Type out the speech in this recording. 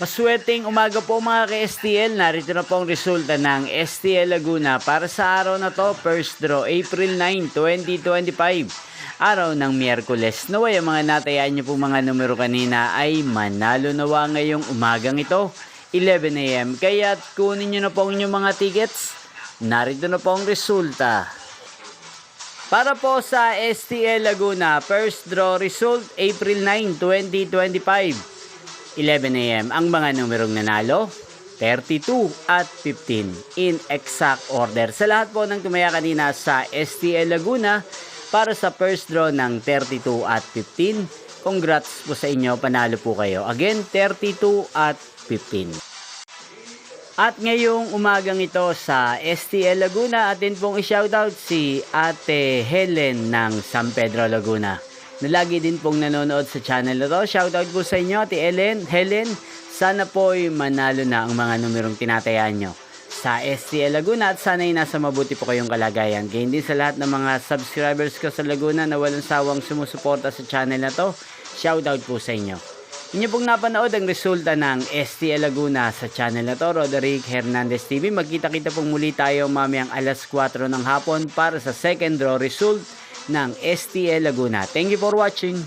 Maswerteng umaga po mga ka-STL. Narito na po ang resulta ng STL Laguna para sa araw na to. First draw, April 9, 2025. Araw ng Miyerkules. Naway ang mga natayaan nyo po mga numero kanina ay manalo nawa ngayong umagang ito. 11 AM. Kaya kunin nyo na po ang inyong mga tickets. Narito na po ang resulta. Para po sa STL Laguna, first draw result, April 9, 2025. 11 AM. Ang mga numerong nanalo, 32 at 15 in exact order. Sa lahat po ng tumaya kanina sa STL Laguna para sa first draw ng 32 at 15, congrats po sa inyo, panalo po kayo. Again, 32 at 15. At ngayong umagang ito sa STL Laguna, atin pong i-shoutout si Ate Helen ng San Pedro Laguna, na lagi din pong nanonood sa channel na to. Shoutout po sa inyo, Ate Helen. Sana po'y manalo na ang mga numerong tinatayaan nyo sa STL Laguna at sana'y nasa mabuti po kayong kalagayan. Gayon din sa lahat ng mga subscribers ko sa Laguna na walang sawang sumusuporta sa channel na to. Shoutout po sa inyo. Inyo pong napanood ang resulta ng STL Laguna sa channel na to, Roderick Hernandez TV. Magkita-kita pong muli tayo mamayang alas 4 ng hapon para sa second draw result ng STL Laguna. Thank you for watching.